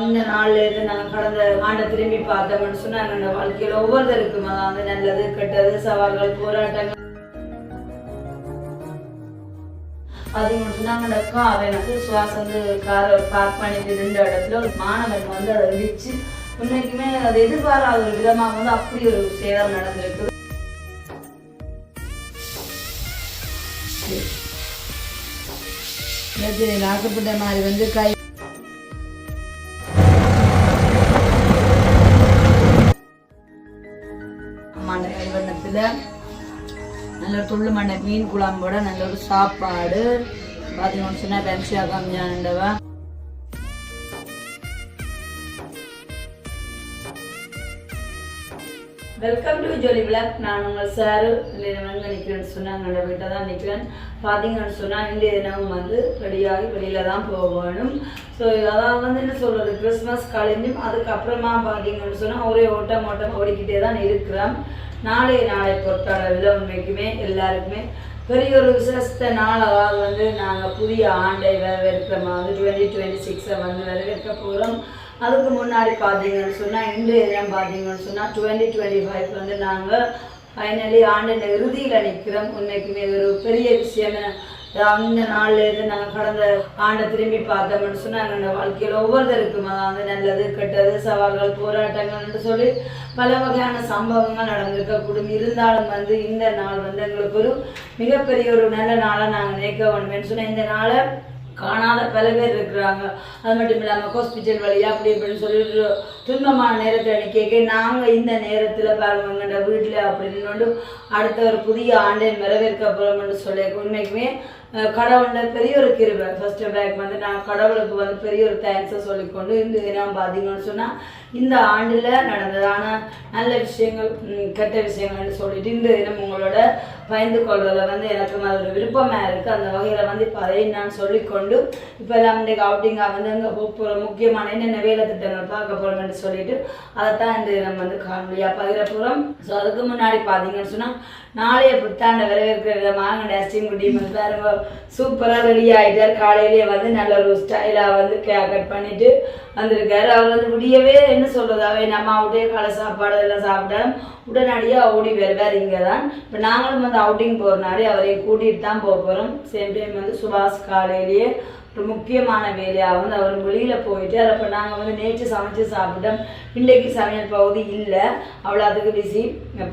இந்த நாள்ல இருந்து நாங்கள் கடந்த ஆண்டை திரும்பி பார்த்தோம்னு சொன்னா எங்களோட வாழ்க்கையில ஒவ்வொருத்தருக்கும் அதாவது நல்லது கெட்டது சவால்கள் போராட்டங்கள் அது சொன்னாங்க. கார் எனக்கு சுவாசம் வந்து காரை பார்க் பண்ணிட்டு இருந்த இடத்துல ஒரு மாணவன் வந்து அதை இடிச்சு உண்மைக்குமே அது எதிர்பாராத ஒரு விதமாக வந்து அப்படி ஒரு சேதம் நடந்திருக்கு. ஆக்கப்பட்ட மாதிரி வந்து கை மண்ண கைவண்ணத்துல நல்ல துள்ளு மண்ணை மீன் குழம்போட நல்ல ஒரு சாப்பாடு பார்த்தீங்கன்னு சொன்னா பென்சியா காமிஞ்சாண்டவா. Welcome to jolly vlog. நான் உங்கள் சாரு எங்கே நிற்கிறேன்னு சொன்னாங்க. எங்களோட வீட்டை தான் நிற்கிறேன். பார்த்தீங்கன்னு சொன்னால் இன்றைய தினமும் வந்து ரெடியாகி வெளியில் தான் போகணும். ஸோ அதாவது வந்து என்ன சொல்கிறது, கிறிஸ்மஸ் கழிஞ்சும் அதுக்கப்புறமா பார்த்தீங்கன்னு சொன்னால் ஒரே ஓட்டம் ஓடிக்கிட்டே தான் இருக்கிறோம். நாளை பொறுத்தளவில் உண்மைக்குமே எல்லாருக்குமே பெரிய ஒரு விசேஷத்த நாள். அதாவது வந்து நாங்கள் புதிய ஆண்டை வரவேற்கிறோமா வந்து 2026 வந்து வரவேற்க போகிறோம். அதுக்கு முன்னாடி பார்த்தீங்கன்னு சொன்னால் இன்றைய தினம் பார்த்தீங்கன்னு சொன்னால் 2025 வந்து நாங்கள் ஃபைனலி ஆண்டின் இறுதியில் நிற்கிறோம். உண்மைக்குமே ஒரு பெரிய விஷயம். இந்த நாள்ல இருந்து நாங்கள் கடந்த ஆண்டை திரும்பி பார்த்தோம்னு சொன்னால் எங்களோட வாழ்க்கையில் ஒவ்வொருத்தருக்கும் அதாவது நல்லது கெட்டது சவால்கள் போராட்டங்கள்னு சொல்லி பல வகையான சம்பவங்கள் நடந்திருக்கக்கூடும். இருந்தாலும் வந்து இந்த நாள் வந்து எங்களுக்கு ஒரு மிகப்பெரிய ஒரு நல்ல நாளை நாங்கள் நினைக்க வேணும்னு சொன்னால் இந்த நாளை காணாத பல பேர் இருக்கிறாங்க. அது மட்டும் இல்லாமல் ஹாஸ்பிட்டல் வழியாக அப்படி இப்படின்னு சொல்லிட்டு துன்பமான நேரத்தில் கேட்க நாங்கள் இந்த நேரத்தில் பாருங்கண்ட வீட்டில் அப்படின்னு அடுத்த ஒரு புதிய ஆண்டை வரவேற்க போகிறோம்னு சொல்லி உண்மைக்குமே கடவுளோட பெரிய ஒரு கிருபை. ஃபர்ஸ்ட் பேக் வந்து நான் கடவுளுக்கு வந்து பெரிய ஒரு தேங்க்ஸை சொல்லிக்கொண்டு இந்த தினம் பார்த்தீங்கன்னு சொன்னால் இந்த ஆண்டில் நடந்ததான நல்ல விஷயங்கள் கெட்ட விஷயங்கள்னு சொல்லிட்டு இந்த தினம் உங்களோட பயந்து கொள்றதுல வந்து எனக்கு அது ஒரு விருப்பமாக இருக்குது. அந்த வகையில் வந்து இப்போ அதையும் நான் சொல்லிக்கொண்டு இப்போ எல்லாம் இன்றைக்கு அவுட்டிங்காக வந்து அங்கே போகிற முக்கியமான என்னென்ன வேலை திட்டங்கள் பார்க்க போகிறோம்னு சொல்லிட்டு அதைத்தான் இந்த நம்ம வந்து காணொலியாக பகிர போகிறோம். ஸோ அதுக்கு முன்னாடி பார்த்தீங்கன்னு சொன்னால் நாளைய புத்தாண்டை வரவேற்கிற விதமாக டஸ்டிங் குட்டி வந்து பாருங்க சூப்பராக ரெடி ஆகிட்டார். காலையிலேயே வந்து நல்ல ஒரு ஸ்டைலாக வந்து கட் பண்ணிட்டு வந்திருக்காரு. அவர் வந்து முடியவே என்ன சொல்கிறதாவே நம்ம அவுட்டே காலை சாப்பாடு எல்லாம் சாப்பிட்டாலும் உடனடியாக ஓடி வருவார். இங்கே தான் இப்போ நாங்களும் வந்து அவுட்டிங் போகிறனாலே அவரை கூட்டிகிட்டு தான் போக போகிறோம். சேம் டைம் வந்து சுபாஷ் காலையிலேயே ஒரு முக்கியமான வேலையாக வந்து அவர் வெளியில் போயிட்டு அப்போ நாங்கள் வந்து நேற்று சமைச்சு சாப்பிட்டோம். இன்றைக்கு சமையல் பகுதி இல்லை, அவ்வளோ அதுக்கு பிஸி.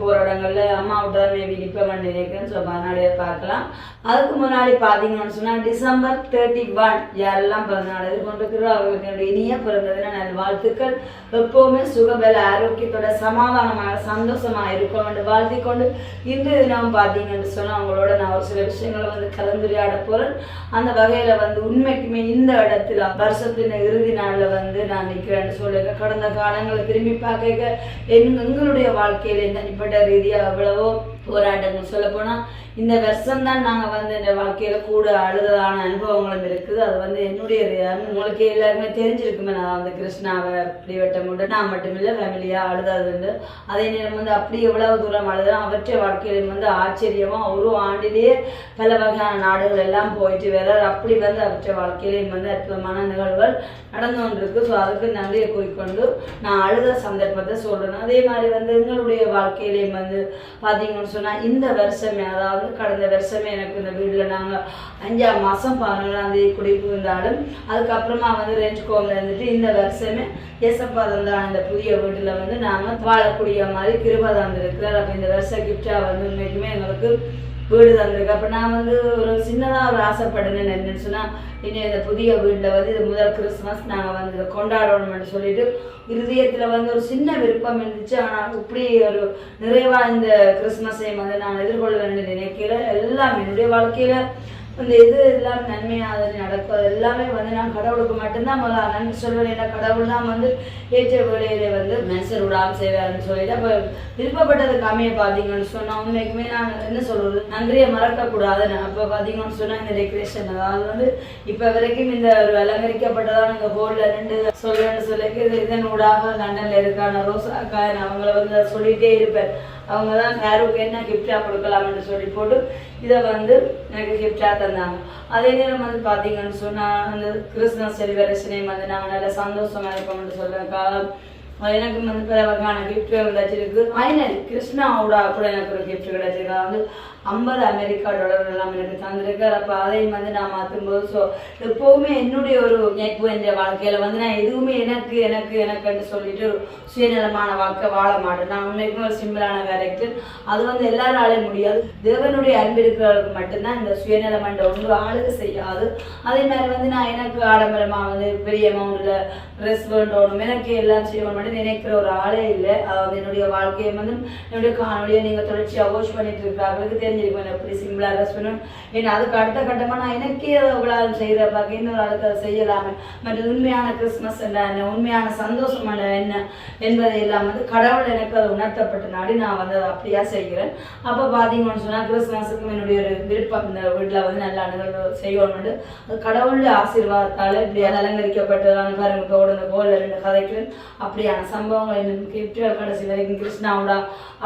போகிற இடங்களில் அம்மா விட்டு தான் மேபி நிற்பேன் நினைக்கிறேன்னு ஸோ அதனாலே பார்க்கலாம். அதுக்கு முன்னாடி பார்த்தீங்கன்னு சொன்னால் December 31 யாரெல்லாம் பிறந்தநாள் எதிர்கொண்டிருக்கிறோம் அவர்களுக்கு என்னுடைய இனிய பிறந்ததுன்னா நல்ல வாழ்த்துக்கள். எப்போவுமே சுகபல ஆரோக்கியத்தோட சமாதானமாக சந்தோஷமாக இருக்கும் என்று வாழ்த்தி கொண்டு இன்றைய தினம் பார்த்தீங்கன்னு சொன்னால் அவங்களோட நான் ஒரு சில விஷயங்களை வந்து கலந்துரையாட போகிறேன். அந்த வகையில் வந்து உண்மைக்குமே இந்த இடத்துல வருஷத்தின் இறுதி நாளில் வந்து நான் நிற்கிறேன்னு சொல்லுங்க. கடந்த காலங்களை திரும்பி பார்க்க எங்களுடைய வாழ்க்கையில தனிப்பட்ட ரீதியாக எவ்வளவோ போராட்டங்கள் சொல்ல போனால் இந்த வருஷம் தான் நாங்கள் வந்து இந்த வாழ்க்கையில் கூட அழுததான அனுபவங்களும் இருக்குது. அது வந்து என்னுடைய உங்களுக்கு எல்லாருமே தெரிஞ்சிருக்குமே. நான் வந்து கிருஷ்ணாவை அப்படி வெட்ட நான் மட்டுமில்லை ஃபேமிலியாக அழுதாதுண்டு. அதே நேரம் வந்து அப்படி எவ்வளவு தூரம் அழுதான் அவற்றை வாழ்க்கையிலும் வந்து ஆச்சரியமாக ஒரு ஆண்டிலேயே பல வகையான நாடுகள் எல்லாம் போயிட்டு வர்றார். அப்படி வந்து அவற்றை வாழ்க்கையிலையும் வந்து அற்புதமான நிகழ்வுகள் நடந்து கொண்டிருக்கு. ஸோ அதுக்கு நன்றியை கூறிக்கொண்டு நான் அழுத சந்தர்ப்பத்தை சொல்கிறேன். அதே மாதிரி வந்து எங்களுடைய வாழ்க்கையிலையும் வந்து பார்த்தீங்கன்னு சொன்னால் இந்த வருஷமே அதாவது கடந்த வருஷமே எனக்கு இந்த வீட்டில் நாங்கள் 5ஆம் மாதம் 11ஆம் தேதி குடியிருந்தாலும் அதுக்கப்புறமா வந்து ரெண்ட் கோமில் இருந்துட்டு இந்த வருஷமே ஏசப்பா தான் இந்த புதிய வீட்டில் வந்து நாங்கள் வாழக்கூடிய மாதிரி கிருபை தந்திருக்கிறார். அப்போ இந்த வருஷம் கிஃப்டாக வந்து உண்மைக்குமே எங்களுக்கு வீடு தந்திருக்கு. அப்போ நான் வந்து ஒரு சின்னதாக ஒரு ஆசைப்படுனேன் என்னன்னு சொன்னால் இன்னும் இந்த புதிய வீட்டில் வந்து இது முதல் கிறிஸ்மஸ் நாங்கள் வந்து இதை கொண்டாடணும்னு சொல்லிட்டு இருதயத்தில் வந்து ஒரு சின்ன விருப்பம் இருந்துச்சு. ஆனால் இப்படி ஒரு நிறைவாக இந்த கிறிஸ்மஸையும் வந்து நான் எதிர்கொள்ள வேண்டிய நினைக்கிறேன். எல்லாம் என்னுடைய வாழ்க்கையில் அந்த இது எல்லாம் நன்மையாக நடக்கும். அது எல்லாமே வந்து நான் கடவுளுக்கு மட்டும்தான் முதல்ல நன்றி சொல்வேன். ஏன்னா கடவுள் தான் வந்து ஏற்ற வேலையில வந்து மனுஷர் விடாமல் செய்வாருன்னு சொல்லிட்டு அப்போ விருப்பப்பட்டது கம்மியை பார்த்தீங்கன்னு சொன்னால் உண்மைக்குமே நான் என்ன சொல்கிறது நன்றியை மறக்கக்கூடாது. அப்போ பார்த்தீங்கன்னு சொன்னால் இந்த டெக்கரேஷன் அதாவது வந்து இப்போ வரைக்கும் இந்த ஒரு அலங்கரிக்கப்பட்டதான இந்த ஹோலில் நின்று சொல்கிறேன்னு சொல்லிக்கு இதன் ஊடாக லண்டனில் இருக்கான ரோசாக்கா அவங்கள வந்து சொல்லிகிட்டே இருப்பேன். அவங்க தான் யாருக்கு என்ன கிஃப்டாக கொடுக்கலாம்னு சொல்லி போட்டு இதை வந்து எனக்கு கிஃப்டாக தந்தாங்க. அதே நேரம் வந்து பார்த்தீங்கன்னு சொன்னால் அந்த கிறிஸ்மஸ் செலிப்ரேஷனையும் வந்து நாங்கள் நல்லா சந்தோஷமாக இருப்போம்னு சொல்கிறதுக்காக எனக்கு வந்து பல வகையான கிஃப்ட் கிடைச்சிருக்கு. ஃபைனல் கிருஷ்ணாவோட கூட எனக்கு ஒரு கிஃப்ட் கிடைச்சிருக்கு. வந்து $50 அமெரிக்கா எல்லாம் எனக்கு தந்திருக்கார். அப்போ அதையும் வந்து நான் மாற்றும்போது ஸோ எப்போவுமே என்னுடைய ஒரு நெக்வு என்ற வாழ்க்கையில் வந்து நான் எதுவுமே எனக்கு எனக்கு எனக்குன்னு சொல்லிட்டு சுயநலமான வாழ்க்கை வாழ மாட்டேன். நான் உண்மைக்குமே ஒரு சிம்பிளான கேரக்டர். அது வந்து எல்லாராலையும் முடியாது. தேவனுடைய அன்பு இருக்கிறவர்களுக்கு மட்டும்தான் இந்த சுயநலமன்ற ஒன்று ஆளுக செய்யாது. அதே மாதிரி வந்து நான் எனக்கு ஆடம்பரமாக வந்து பெரிய அமௌண்ட்டில் ட்ரெஸ் வேண்டணும் எனக்கு எல்லாம் செய்யணும் நினைக்கிற ஒரு ஆளே இல்லை. அதாவது என்னுடைய வாழ்க்கையை வந்து என்னுடைய காணொலியை நீங்கள் தொடர்ச்சியாக வாட்ச் பண்ணிட்டு இருக்கிறாங்களுக்கு தெரிஞ்சிருக்கேன் எப்படி சிம்பிளாக ட்ரெஸ் பண்ணணும். ஏன்னா அதுக்கு அடுத்த கட்டமாக நான் எனக்கே அதை செய்கிற பார்க்க இன்னொரு ஆளுக்கு அதை செய்யலாமே மற்ற உண்மையான கிறிஸ்மஸ் என்ன உண்மையான சந்தோஷம் என்ன என்பதை எல்லாம் வந்து கடவுள் எனக்கு அதை உணர்த்தப்பட்ட நாடி நான் வந்து அதை அப்படியா செய்கிறேன். அப்போ பார்த்தீங்கன்னு சொன்னால் கிறிஸ்மஸுக்கும் என்னுடைய ஒரு விருப்பம் இந்த வீட்டில் வந்து நல்ல நிகழ்வு செய்யணும்னு அது கடவுளுடைய ஆசீர்வாதத்தால் இப்படி அலங்கரிக்கப்பட்டதான பாருங்க இப்போ இந்த கோலில் 2 கதைக்கிறேன் அப்படியான சம்பவங்கள் எனக்கு கிஃப்ட்கள் கடைசி வரைக்கும் கிருஷ்ணாவோட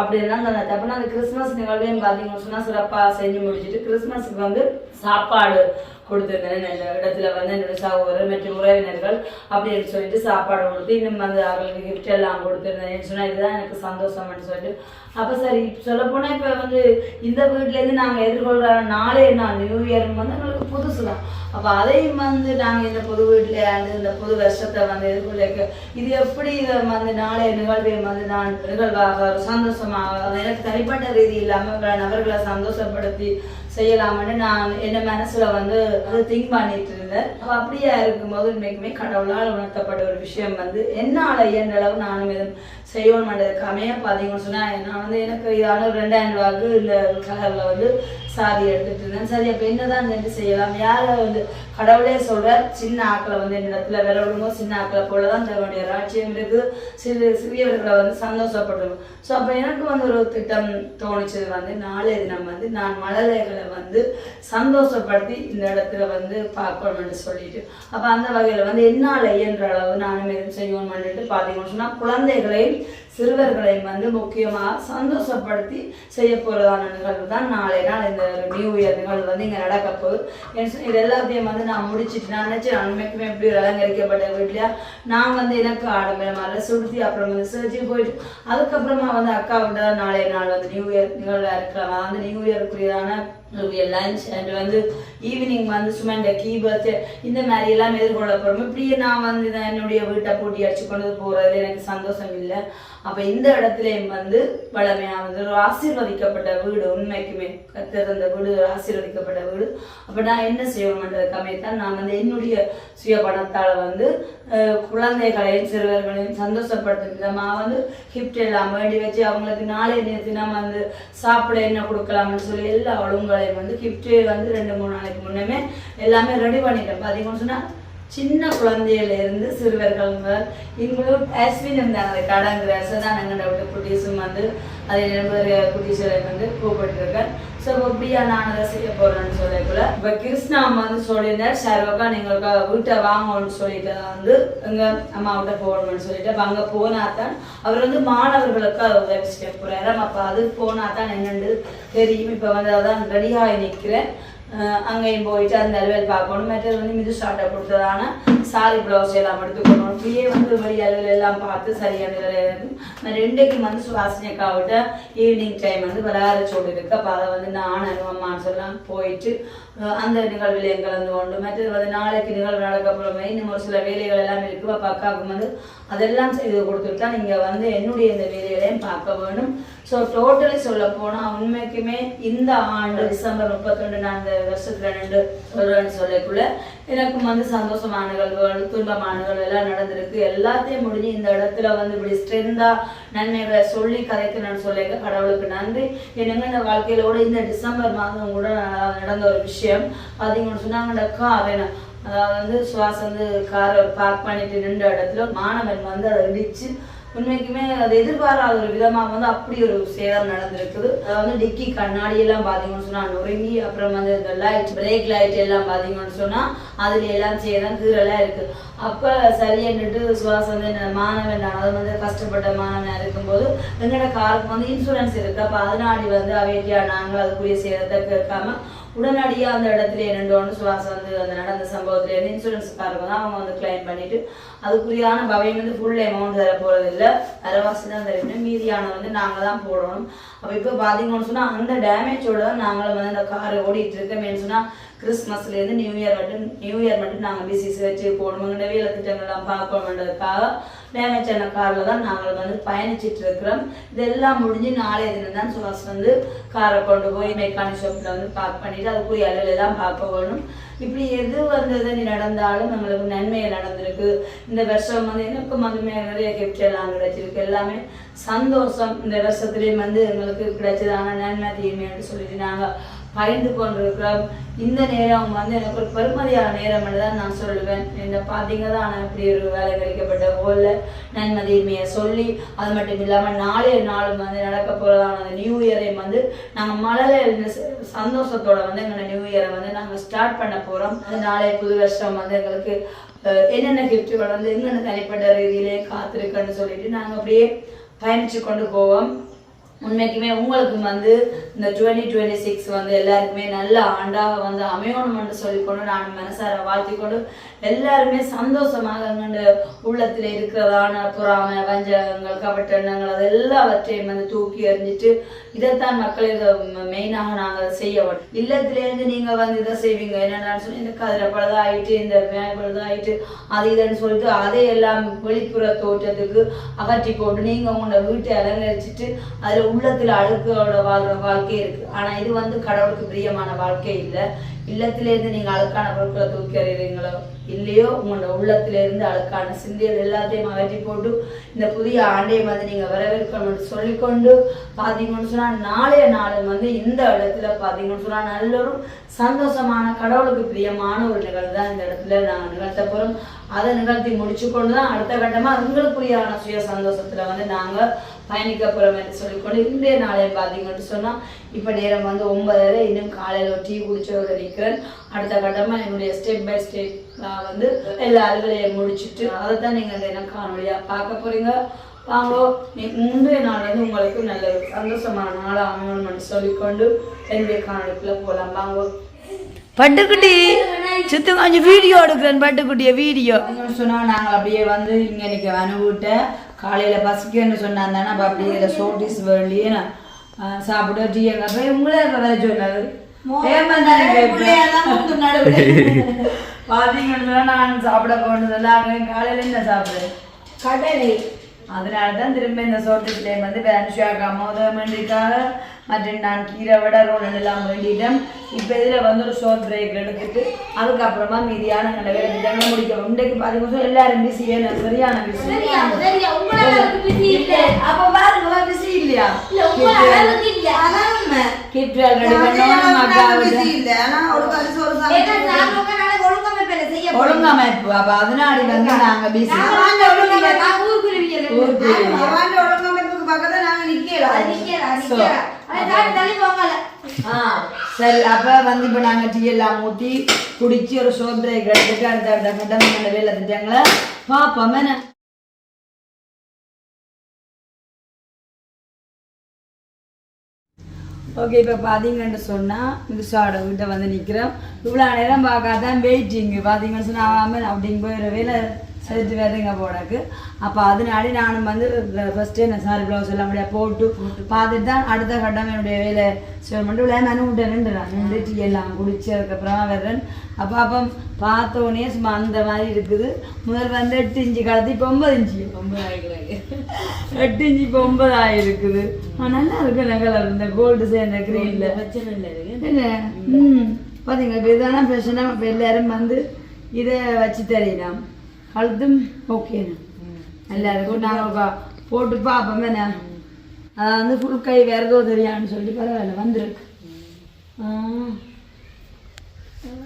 அப்படின்னா அந்த அப்படின்னா அந்த கிறிஸ்மஸ் நிகழ்வையும் பார்த்தீங்கன்னு சொன்னால் சிறப்பாக செஞ்சு முடிச்சுட்டு கிறிஸ்மஸுக்கு வந்து சாப்பாடு கொடுத்துருந்தேன். இந்த இடத்துல வந்து என்னோட சகோதரர் மற்றும் உறவினர்கள் அப்படின்னு சொல்லிட்டு சாப்பாடு கொடுத்து இன்னும் வந்து அவர்களுக்கு கிஃப்ட் எல்லாம் கொடுத்துருந்தேன் சொன்னால் இதுதான் எனக்கு சந்தோஷம்னு சொல்லிட்டு அப்போ சரி சொல்லப்போனால் இப்போ வந்து இந்த வீட்டிலேருந்து நாங்கள் எதிர்கொள்கிற நாளே நான் நியூ இயர் வந்து எங்களுக்கு புதுசு தான். அப்போ அதையும் வந்து நாங்கள் இந்த புது வீட்டில் இந்த புது வருஷத்தை வந்து எதிர்கொள்ள இது எப்படி இதை வந்து நாளைய நிகழ்வை வந்து நான் நிகழ்வாக சந்தோஷமாக எனக்கு தனிப்பட்ட ரீதி இல்லாமல் நபர்களை சந்தோஷப்படுத்தி செய்யலாம்னு நான் என்ன மனசுல வந்து அது திங்க் பண்ணிட்டு இருந்தேன். அப்போ அப்படியே இருக்கும்போது உண்மைக்குமே கடவுளால் உணர்த்தப்பட்ட ஒரு விஷயம் வந்து என்னால் இயன்ற அளவு நானும் எதுவும் செய்யணும் பண்ணுறதுக்கு அமைய பார்த்தீங்கன்னு சொன்னால் நான் வந்து எனக்கு இதான ஒரு 2000 ரூபாய்க்கு இந்த கலரில் வந்து சாரி எடுத்துட்டு இருந்தேன். சரி அப்போ என்னதான் நின்று செய்யலாம் யாரை வந்து கடவுளே சொல்ற சின்ன ஆக்களை வந்து இந்த இடத்துல விளையாடுமோ சின்ன ஆக்களை போலதான் தன்னுடைய ராட்சியம் இருக்குது சிறியவர்களை வந்து சந்தோஷப்படணும். ஸோ அப்போ எனக்கு வந்து ஒரு திட்டம் தோணிச்சது வந்து நாளைய தினம் வந்து நான் மழலைகளை வந்து சந்தோஷப்படுத்தி இந்த இடத்துல வந்து பார்க்கணும்னு சொல்லிட்டு அப்போ அந்த வகையில் வந்து என்னால் இயன்ற அளவு நானும் எதுவும் செய்யணும்னுட்டு பார்த்தீங்கன்னு சொன்னால் குழந்தைகளையும் சிறுவர்களையும் வந்து முக்கியமாக சந்தோஷப்படுத்தி செய்ய போகிறதான நிகழ்வு தான் நாளை நாள் இந்த நியூ இயர் நிகழ்வு வந்து இங்கே நடக்க போகுது. இது எல்லாத்தையும் வந்து நான் முடிச்சுட்டு நான் நினச்சி உண்மைக்குமே எப்படி அலங்கரிக்கப்பட்ட வீட்லையா நான் வந்து எனக்கு ஆடம்பரமாக சுடுத்தி அப்புறம் வந்து சர்ச்சுக்கு போயிட்டு அதுக்கப்புறமா வந்து அக்கா விட நாளைய நாள் வந்து நியூ இயர் நிகழ்வாக இருக்கலாம் வந்து நியூ இயருக்குரியதான லஞ்ச் அண்ட் வந்து ஈவினிங் வந்து சும்மா இந்த கீ பர்த்டே இந்த மாதிரி எல்லாம் எதிர்கொள்ள போகிறோம். இப்படியே நான் வந்து என்னுடைய வீட்டை போட்டி அடிச்சு கொண்டு போகிறதுல எனக்கு சந்தோஷம் இல்லை. அப்போ இந்த இடத்துலையும் வந்து வளமையாக வந்து ஒரு ஆசீர்வதிக்கப்பட்ட வீடு உண்மைக்குமே கத்தர் அந்த வீடு ஆசீர்வதிக்கப்பட்ட வீடு. அப்போ நான் என்ன செய்யணுன்றதுக்கு அமைத்தான் நான் வந்து என்னுடைய சுய பணத்தால் வந்து குழந்தைகளையும் சிறுவர்களையும் சந்தோஷப்படுத்தும் விதமாக வந்து கிஃப்ட் எல்லாம் வேண்டி வச்சு அவங்களுக்கு நாளைய தினம் வந்து சாப்பிட என்ன கொடுக்கலாம்னு சொல்லி எல்லா ஒழுங்களையும் வந்து கிஃப்ட்டு வந்து 2-3 நாளைக்கு முன்னமே எல்லாமே ரெடி பண்ணிட்டேன். பார்த்தீங்கன்னு சொன்னால் சின்ன குழந்தையிலேருந்து சிறுவர்கள் இவங்களும் அஸ்வின் இருந்தாங்க கடங்கிற தான் எங்கள்ட விட்டு குட்டீஸும் வந்து அதை நண்பர் குட்டீஸை வந்து கூப்பிட்டுருக்கேன். ஸோ இப்படியா நான் அதை செய்ய போகிறேன்னு சொல்லக்குள்ள இப்போ கிருஷ்ணா அம்மா வந்து சொல்லியிருந்தார் சர்வக்கா நீங்கள் வீட்டை வாங்கணும்னு சொல்லிட்டு வந்து எங்கள் அம்மாவிட்ட போகணும்னு சொல்லிட்டு அப்போ அங்கே போனாத்தான் அவர் வந்து மாணவர்களுக்கு அதை உதவி செய்ய போகிறாரு. அப்போ அது போனாத்தான் என்னென்னு தெரியும். இப்போ வந்து அதான் ரெடியாகி நிற்கிறேன். அங்கேயும் போயிட்டு அந்த அலுவல் பார்க்கணும். மற்றது வந்து மிது ஷார்ட்டை கொடுத்ததான சாரி ப்ளவுஸ் எல்லாம் எடுத்துக்கணும். இப்படியே வந்து வழி அலுவல் எல்லாம் பார்த்து சரியான இருக்கும். நான் 2க்கு வந்து சுவாசனைக்காவிட்ட ஈவினிங் டைம் வந்து விளையாட இருக்கு. அப்போ அதை வந்து நான் அனுபவமானு சொல்லலாம் போயிட்டு அந்த நிகழ்வில் கலந்து கொண்டு மற்றது வந்து நாளைக்கு நிகழ்வு நடக்கப்புறமே இன்னும் ஒரு சில வேலைகள் எல்லாம் இருக்குது. அப்போ அக்காவுக்கு வந்து அதெல்லாம் செய்து கொடுத்துட்டா நீங்கள் வந்து என்னுடைய இந்த வேலைகளையும் பார்க்க வேணும். ஸோ டோட்டலி சொல்ல போனால் உண்மைக்குமே இந்த ஆண்டு டிசம்பர் 31 நான் இந்த வருஷத்துல 2 சொல்றேன்னு சொல்லக்குள்ள எனக்கும் வந்து சந்தோஷமான நிகழ்வுகள் துன்பமான நிகழ்வு எல்லாம் நடந்திருக்கு. எல்லாத்தையும் முடிஞ்சு இந்த இடத்துல வந்து இப்படி ஸ்ட்ரென்தா நன்மைகளை சொல்லி கதைக்கணும்னு சொல்லிக்க கடவுளுக்கு நன்றி. என்னங்க இந்த வாழ்க்கையிலோட இந்த டிசம்பர் மாதம் கூட நடந்த ஒரு விஷயம் பார்த்தீங்கன்னு சொன்னாங்க கார் அதாவது வந்து சுவாசம் வந்து காரை பார்க் பண்ணிட்டு நின்ற இடத்துல மாணவன் வந்து அதை இடிச்சு உண்மைக்குமே அது எதிர்பாராத ஒரு விதமாக வந்து அப்படி ஒரு சேதம் நடந்திருக்குது. அதை வந்து டிக்கி கண்ணாடி எல்லாம் பார்த்தீங்கன்னு சொன்னால் நொறுங்கி, அப்புறம் வந்து இந்த லைட் பிரேக் லைட் எல்லாம் பார்த்தீங்கன்னு சொன்னால் அதுல எல்லாம் சேதம் கீழெல்லாம் இருக்குது. அப்போ சரியன்னுட்டு சுவாசம் வந்து மாணவன் அதை வந்து கஷ்டப்பட்ட மாணவனாக இருக்கும்போது எங்களோட காருக்கு வந்து இன்சூரன்ஸ் இருக்குது. அப்போ அதனாடி வந்து அவைட்டியா நாங்கள் அதுக்குரிய சேதத்தை கேட்காம உடனடியாக அந்த இடத்துல என்னென்னு சுவாசம் வந்து அந்த நடந்த சம்பவத்துலேருந்து இன்சூரன்ஸ்காரங்க தான் அவங்க வந்து கிளைம் பண்ணிட்டு அதுக்குரியான பவையும் வந்து ஃபுல் அமௌண்ட் தர போகிறது இல்லை, அரவாசி தான் தரணும், மீதியான வந்து நாங்கள் தான் போடணும். அப்போ இப்போ பார்த்தீங்கன்னு சொன்னால் அந்த டேமேஜோட தான் நாங்களும் வந்து அந்த காரை ஓடிட்டு இருக்கோமேன்னு சொன்னால் கிறிஸ்மஸ்லேருந்து நியூ இயர் மட்டும் நாங்கள் பிசிசி வச்சு போடணுங்கிற வேலை திட்டங்கள்லாம் பார்க்கணுன்றதுக்காக டேமேஜ் ஆன காரில் தான் நாங்கள் வந்து பயணிச்சிட்டு இருக்கிறோம். இதெல்லாம் முடிஞ்சு நாளைய தினம் தான் சுவாஸ் வந்து காரை கொண்டு போய் மெக்கானிக் ஷாப்பில் வந்து பார்க் பண்ணிட்டு அதுக்குரிய அளவுலாம் பார்க்க வேணும். இப்படி எது வந்தது நடந்தாலும் நம்மளுக்கு நன்மையை நடந்திருக்கு. இந்த வருஷம் வந்து எனக்கும் அதுமே நிறைய கிஃப்ட் எல்லாம் கிடைச்சிருக்கு. எல்லாமே சந்தோஷம். இந்த வருஷத்துலேயும் வந்து எங்களுக்கு கிடைச்சதான நன்மை தீமைன்னு சொல்லிட்டு நாங்கள் பகிர்ந்து கொண்டிருக்கிறோம். இந்த நேரம் வந்து எனக்கு ஒரு பெருமதியான நேரம் தான் நான் சொல்லுவேன். இந்த பார்த்தீங்க தான் நான் இப்படி ஒரு வேலை கிடைக்கப்பட்ட போல நன்மை தீமையை சொல்லி, அது மட்டும் இல்லாமல் நாளைய நாளும் வந்து நடக்க போகிறதான அந்த நியூ இயரையும் வந்து நாங்கள் மழலை சந்தோஷத்தோட வந்து எங்களை நியூ இயரை வந்து நாங்கள் ஸ்டார்ட் பண்ண போகிறோம். நாளைய புது வருஷம் வந்து எங்களுக்கு என்னென்ன கிஃப்ட்டுகள் வந்து என்னென்ன தனிப்பட்ட ரீதியிலே காத்திருக்குன்னு சொல்லிட்டு நாங்கள் அப்படியே பயணிச்சு கொண்டு போவோம். உண்மைக்குமே உங்களுக்கு வந்து இந்த 2026 வந்து எல்லாருக்குமே நல்ல ஆண்டாக வந்து அமையணும்னு சொல்லிக்கொண்டு நான் மனசார வாழ்த்திக்கொண்டு எல்லாருமே சந்தோஷமாக உள்ளத்தில் இருக்கிறதான பொறாமை வஞ்சகங்கள் கபட்டெண்ணங்கள் அது எல்லாவற்றையும் வந்து தூக்கி எறிஞ்சிட்டு இதைத்தான் மக்களுக்கு மெயினாக நாங்கள் செய்ய வேண்டும். இல்லத்திலேருந்து நீங்கள் வந்து இதை செய்வீங்க என்னென்னு சொல்லி இந்த கதிரை பழுதாயிட்டு இந்த பழுதாயிட்டு அது இதுன்னு சொல்லிட்டு அதையெல்லாம் வெளிப்புற தோற்றத்துக்கு அகற்றி போட்டு நீங்கள் உங்களோட வீட்டை அலங்கரிச்சிட்டு அதில் உள்ளத்தில் அழுக்கோட வாழ்ற வாழ்க்கை இருக்கு. ஆனா இது வந்து கடவுளுக்கு பிரியமான வாழ்க்கை இல்லை. இல்லத்திலேருந்து நீங்க அழுக்கான பொருட்களை தூக்கி எறிகிறீங்களோ இல்லையோ உங்களோட உள்ளத்திலேருந்து அழுக்கான சிந்தியல் எல்லாத்தையும் அகற்றி போட்டு இந்த புதிய ஆண்டையை வந்து நீங்க வரவேற்கணும்னு சொல்லிக்கொண்டு பார்த்தீங்கன்னு சொன்னா நாளைய நாளும் வந்து இந்த இடத்துல பார்த்தீங்கன்னு சொன்னா நல்ல ஒரு சந்தோஷமான கடவுளுக்கு பிரியமான ஒரு நிகழ்வு தான் இந்த இடத்துல நாங்கள் நிகழ்த்த போறோம். அதை நிகழ்த்தி முடிச்சு கொண்டு தான் அடுத்த கட்டமாக உங்களுக்குரியான சுய சந்தோஷத்துல வந்து நாங்கள் பயணிக்க போகிறோம் என்று சொல்லிக்கொண்டு இன்றைய நாளை பார்த்தீங்கன்னு சொன்னால் இப்போ நேரம் வந்து 9:30. இன்னும் காலையில் ஒரு டீ குடிச்சோட நிற்கிறேன். அடுத்த கட்டமாக என்னுடைய ஸ்டெப் பை ஸ்டெப் வந்து எல்லா அலுவலையும் முடிச்சுட்டு அதை தான் நீங்கள் என்ன காணொலியாக பார்க்க போகிறீங்க. வாங்கோ முந்தைய நாள் வந்து உங்களுக்கு நல்ல ஒரு சந்தோஷமான நாளாக அமையணும்னு சொல்லிக்கொண்டு என்னுடைய காணொலிக்குள்ளே போகலாம். வாங்கோ பட்டுக்குட்டி சுத்து கொஞ்சம் வீடியோ எடுக்கிறேன். பட்டுக்குட்டிய வீடியோ சொன்னால் நாங்கள் அப்படியே வந்து இங்கே இன்னைக்கு அனுபவிட்ட காலையில் பசிக்குன்னு சொன்னாங்க. அப்போ அப்படியே இதில் சோட்டிஸ் வேண்டியே சாப்பிட டீ எங்க போய் உங்களே வேலை சொன்னது பார்த்தீங்கன்னா நான் சாப்பிட போனதில்ல. அங்கே காலையில் என்ன சாப்பிடுறேன் கடலை. அதனால தான் திரும்ப இந்த சோட்டிஸ்லேயே வந்து வேன்ஷாக்கா மோதம் வேண்டிக்காக மற்றும் நான் கீரை விட ரோல் எல்லாம் வேண்டிட்டேன். இப்போ இதில் வந்து ஒரு ஷார்ட் பிரேக் எடுத்துட்டு அதுக்கப்புறமா மீதியான வேலை திட்டங்கள் முடிக்கணும். இன்றைக்கு பார்த்தீங்கன்னா எல்லாரும் பிஸி வேணும், சரியான பிஸி. அப்போ பாருங்க பிஸி இல்லையா ஒழுங்கமைப்பு. அப்ப அதனால வந்து நாங்க பிஸி சரி. அப்ப வந்து இப்ப நாங்க டீ எல்லாம் ஊத்தி குடிச்சு ஒரு ஷோர் பிரேக் எடுத்துட்டு அடுத்த கட்டம் வேலை திட்டங்களை பாப்போம். ஓகே, இப்போ பார்த்தீங்கன்னு சொன்னால் மிக்ஸாட கிட்ட வந்து நிற்கிறோம். இவ்வளோ நேரம் பார்க்காதான் வெயிட்டிங்கு பார்த்தீங்கன்னு சொன்னால் அப்படின்னு போயிட வேலை செலுத்து வேறுங்க போனக்கு. அப்போ அதனாடி நானும் வந்து ஃபஸ்ட்டு என்ன சாரி ப்ளவுஸ் எல்லாம் அப்படியே போட்டு பார்த்துட்டு தான் அடுத்த கட்டம் என்னுடைய வேலை செய்ய மட்டும் இல்லை நின்று டீ எல்லாம் குடிச்சு அதுக்கப்புறமா வர்றேன். அப்போ பார்த்தோன்னே சும்மா அந்த மாதிரி இருக்குது. முதல் வந்து 8 இன்ச்சு கலத்தி இப்போ 9 இன்ச்சு 8 இன்ச்சு இப்போ 9 ஆகிருக்குது. நல்லா இருக்கு நகலர் இந்த கோல்டு சேர்ந்த கிரீனில் என்ன பார்த்தீங்க. இப்போ இதெல்லாம் பிரச்சனை. இப்போ எல்லாரும் வந்து இதை வச்சு தெரியலாம் கழுத்தும் ஓகேண்ணா நல்லா இருக்கும். நாங்கள் போட்டு பார்ப்போம் என்ன அதை வந்து ஃபுல் கை வேறதோ தெரியான்னு சொல்லிட்டு பரவாயில்ல வந்துருக்கு.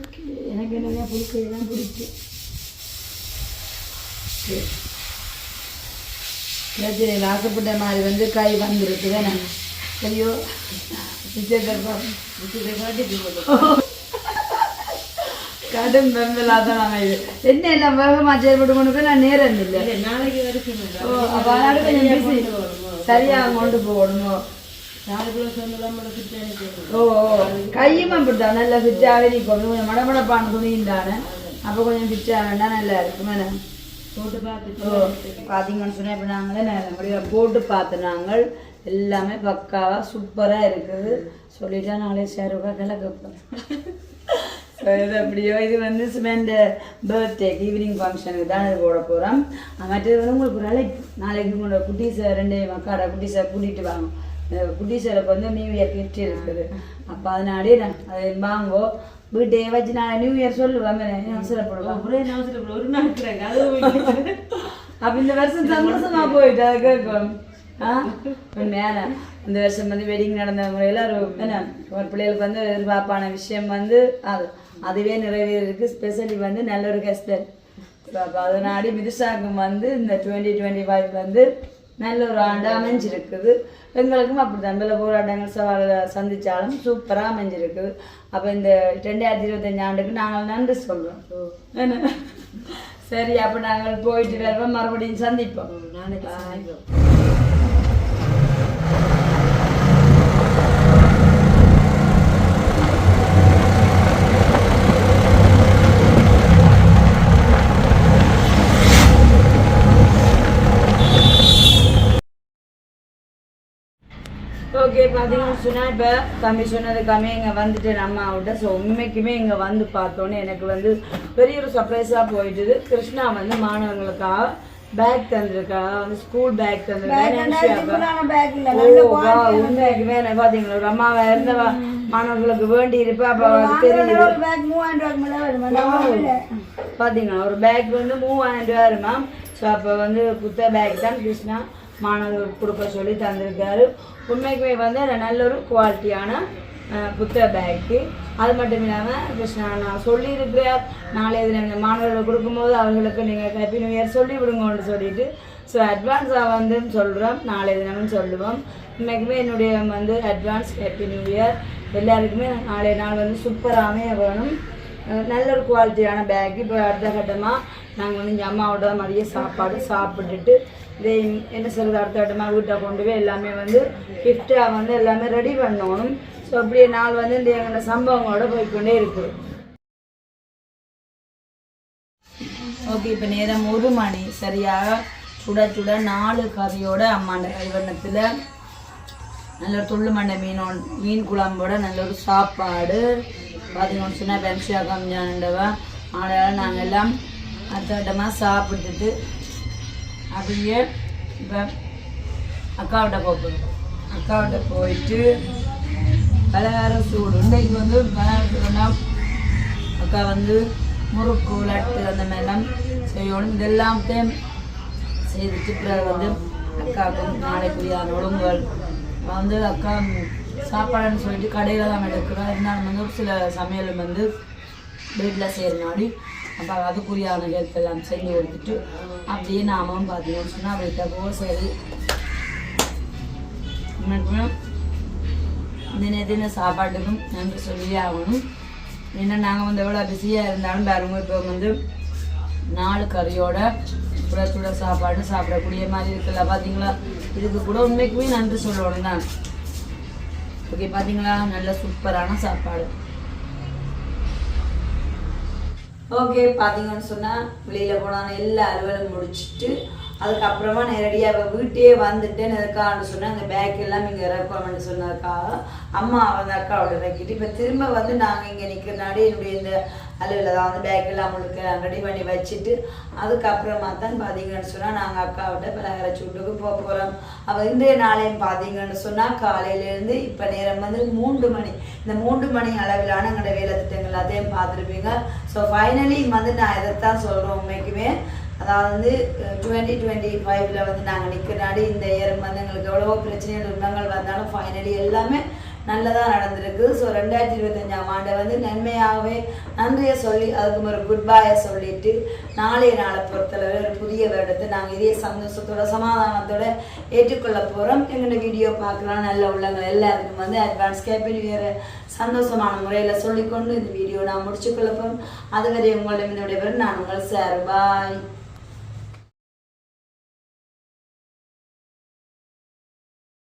ஓகே, எனக்கு என்னங்க ஃபுல் கை தான் பிடிக்கும். பிரச்சனையில் ஆசைப்பட்ட மாதிரி வந்து கை வந்துருக்கு தானே ஐயோ கடும் பெண்களாக தான் இது என்ன எல்லாம் வேகமாக செயல்பட்டு கொண்டு போய் நான் நேரம் இல்லை நாளைக்கு வரைக்கும் ஓ அப்போ அதனால கொஞ்சம் பிஸி சரியாக கொண்டு போகணுமோ ஓ கையும் அப்படித்தான் நல்லா ஃபிட்டாகவே நிற்கும் கொஞ்சம் மடமடப்பான துணியும் தானே அப்போ கொஞ்சம் ஃபிட்டாக வேண்டாம் நல்லா இருக்கும் மேடம் போட்டு பார்த்துட்டு ஓ பார்த்தீங்கன்னு சொன்னால் இப்போ நாங்களே நிறைய போட்டு பார்த்து நாங்கள் எல்லாமே பக்காவாக சூப்பராக இருக்குது சொல்லிட்டா நாளே ஷேருக்கா கேட்போம் ஸோ இது அப்படியோ இது வந்து சுமேண்ட பர்த்டேக்கு ஈவினிங் ஃபங்க்ஷனுக்கு தான் இது போட போகிறோம் மற்றது வந்து உங்களுக்கு ஒரு நாளைக்கு உங்களோட குட்டீஸை 2 மக்காட குட்டீஸை கூட்டிகிட்டு வாங்க குட்டீஸருக்கு வந்து நியூ இயர் கிஃப்ட் இருக்குது அப்போ அதனாலே அது வாங்கோ வீட்டே வச்சு நான் நியூ இயர் சொல்லுவேன் அவசரப்படுவேன் ஒரே அவசரப்பட ஒரு நாள் இருக்கிறாங்க அது அப்போ இந்த வருஷம் சந்தோஷமா போயிட்டு அது கேட்கும் மேலே இந்த வருஷம் வந்து வெட்டிங் நடந்தவங்க எல்லாரும் என்ன ஒரு பிள்ளைகளுக்கு வந்து எதிர்பார்ப்பான விஷயம் வந்து அதுவே நிறைவேறிருக்கு ஸ்பெஷலி வந்து நல்ல ஒரு கெஸ்டர் அப்போ அதனாடி மிதுசாக்கும் வந்து இந்த 2025 வந்து நல்ல ஒரு ஆண்டு அமைஞ்சிருக்குது எங்களுக்கும் அப்படி தான் பல போராட்டங்கள் சவால்களை சந்தித்தாலும் சூப்பராக அமைஞ்சிருக்குது அப்போ இந்த 2025 ஆண்டுக்கு நாங்கள் நன்றி சொல்கிறோம் என்ன சரி அப்போ நாங்கள் போயிட்டு வருவோம் மறுபடியும் சந்திப்போம் நாளைக்கு ஓகே பார்த்தீங்கன்னு சொன்னால் இப்போ தம்பி சொன்னதுக்காமே இங்கே வந்துட்டு நம்ம விட்ட ஸோ உண்மைக்குமே இங்கே வந்து பார்த்தோன்னே எனக்கு வந்து பெரிய ஒரு சர்ப்ரைஸாக போயிட்டுது கிருஷ்ணா வந்து மாணவர்களுக்காக பேக் தந்திருக்கா வந்து ஸ்கூல் பேக் உண்மைக்குமே எனக்கு பார்த்தீங்களா ஒரு அம்மாவை இருந்தவா மாணவர்களுக்கு வேண்டி இருப்பா அப்போ தெரியுது பார்த்தீங்களா ஒரு பேக் வந்து 3000 ரூபா மேம் ஸோ அப்போ வந்து புத்த பேக் தான் கிருஷ்ணா மாணவர்களுக்கு கொடுக்க சொல்லி தந்திருக்காரு உண்மைக்குமே வந்து நல்ல ஒரு குவாலிட்டியான புத்தக பேக்கு அது மட்டும் இல்லாமல் கிருஷ்ணா நான் சொல்லியிருக்கிறார் நாளைய தினம் மாணவர்கள் கொடுக்கும்போது அவர்களுக்கு நீங்கள் ஹாப்பி நியூ இயர் சொல்லி விடுங்கன்னு சொல்லிட்டு ஸோ அட்வான்ஸாக வந்து சொல்கிறோம் நாளைய தினம்னு சொல்லுவோம் உண்மைக்குமே என்னுடைய வந்து அட்வான்ஸ் ஹாப்பி நியூ இயர் எல்லாருக்குமே நாளைய நாள் வந்து சூப்பராகவே வேணும் நல்ல ஒரு குவாலிட்டியான பேக் இப்போ அடுத்த கட்டமாக நாங்கள் வந்து எங்கள் அம்மாவோட மதிய சாப்பாடு சாப்பிட்டுட்டு இதை என்ன சொல்கிறது அடுத்த கட்டமாக வீட்டை கொண்டு போய் எல்லாமே வந்து கிஃப்டாக வந்து எல்லாமே ரெடி பண்ணணும் ஸோ அப்படியே நாள் வந்து இந்த எங்களோட சம்பவங்களோட போய்கொண்டே இருக்குது ஓகே இப்போ நேரம் 1 மணி சரியாக சுட சுட 4 கறியோட அம்மாண்ட கைவண்ணத்தில் நல்ல ஒரு துள்ளு மண்டை மீன் குழம்போட நல்ல ஒரு சாப்பாடு பார்த்தீங்கன்னு சொன்னால் பென்சியா கம்ஜானண்டவா அதனால் நாங்கள் எல்லாம் அடுத்தமாக சாப்பிட்டுட்டு அப்படியே இப்போ அக்காவிட்ட அக்காவிட்ட போயிட்டு பலகாரம் சூடு இன்றைக்கு வந்து பலகாரத்துக்குன்னா அக்கா வந்து முறுக்கு லட்டு அந்த மாதிரிலாம் செய்யணும் இதெல்லாத்தையும் செய்துட்டு பிறகு வந்து அக்காவுக்கு நாளைக்குரியான ஒழுங்குகள் வந்து அக்கா சாப்பாடுன்னு சொல்லிட்டு கடையில் தான் எடுக்கிறோம் இருந்தாலும் வந்து ஒரு சில சமையல் வந்து வீட்டில் செய்கிறனாடி அப்போ அதுக்குரியான ஹெல்ப் எல்லாம் செஞ்சு கொடுத்துட்டு அப்படியே நாமும் பார்த்தீங்கன்னு சொன்னால் அப்படின்ட்ட போக சரி உனக்குமே தின சாப்பாட்டுக்கும் நன்றி சொல்லி ஆகணும் ஏன்னா நாங்கள் வந்து எவ்வளோ பிஸியாக இருந்தாலும் பாருங்க இப்போ வந்து 4 கறியோட சுட சுட சாப்பாடு சாப்பிடக்கூடிய மாதிரி இருக்குல்ல பார்த்தீங்களா இதுக்கு கூட உண்மைக்குமே நன்றி சொல்லணும் தான் ஓகே பார்த்தீங்களா நல்ல சூப்பரான சாப்பாடு ஓகே பார்த்தீங்கன்னு சொன்னால் வெளியில் போனாங்க எல்லா அலுவலும் முடிச்சுட்டு அதுக்கப்புறமா நேரடியாக வீட்டையே வந்துட்டேன்னு எதுக்கான்னு சொன்னால் அந்த பேக் எல்லாம் இங்கே இறக்கணும்னு சொன்னதுக்காக அம்மா வந்து அக்காவோட இறக்கிட்டு இப்போ திரும்ப வந்து நாங்கள் இங்கே நிற்கிறனாடி என்னுடைய இந்த அலுவலில் தான் வந்து பேக் எல்லாம் முழுக்க ரெடி பண்ணி வச்சுட்டு அதுக்கப்புறமா தான் பார்த்தீங்கன்னு சொன்னால் நாங்கள் அக்காவிட்ட பலகார சூட்டுக்கு போக போகிறோம் அவள் இன்றைய நாளையும் பார்த்தீங்கன்னு சொன்னால் காலையிலேருந்து இப்போ நேரம் வந்து 3 மணி இந்த 3 மணி அளவிலான எங்களோட வேலை திட்டங்கள் எல்லாத்தையும் பார்த்துருப்பீங்க ஸோ ஃபைனலி வந்து நான் இதைத்தான் சொல்கிறேன் உண்மைக்குமே அதாவது வந்து 2025 வந்து நாங்கள் நிற்கிறனாடி இந்த இயர் வந்து எங்களுக்கு எவ்வளவோ பிரச்சனைகள் துன்பங்கள் வந்தாலும் ஃபைனலி எல்லாமே நல்லதாக நடந்திருக்கு. ஸோ 2025ஆம் ஆண்டை வந்து நன்மையாகவே நன்றியை சொல்லி அதுக்கு ஒரு குட் பாயை சொல்லிட்டு நாளைய நாளை பொறுத்தளவு ஒரு புதிய வருடத்தை நாங்கள் இதே சந்தோஷத்தோட சமாதானத்தோட ஏற்றுக்கொள்ள போகிறோம். எங்களோட வீடியோ பார்க்கலாம் நல்ல உள்ளங்கள் எல்லாருக்கும் வந்து அட்வான்ஸ் ஹேப்பி நியூ இயர் சந்தோஷமான முறையில் சொல்லிக்கொண்டு இந்த வீடியோ நான் முடிச்சுக்கொள்ள போகிறோம். அதுவரை உங்களிடம் என்னுடைய நான் உங்கள் சார் பாய்.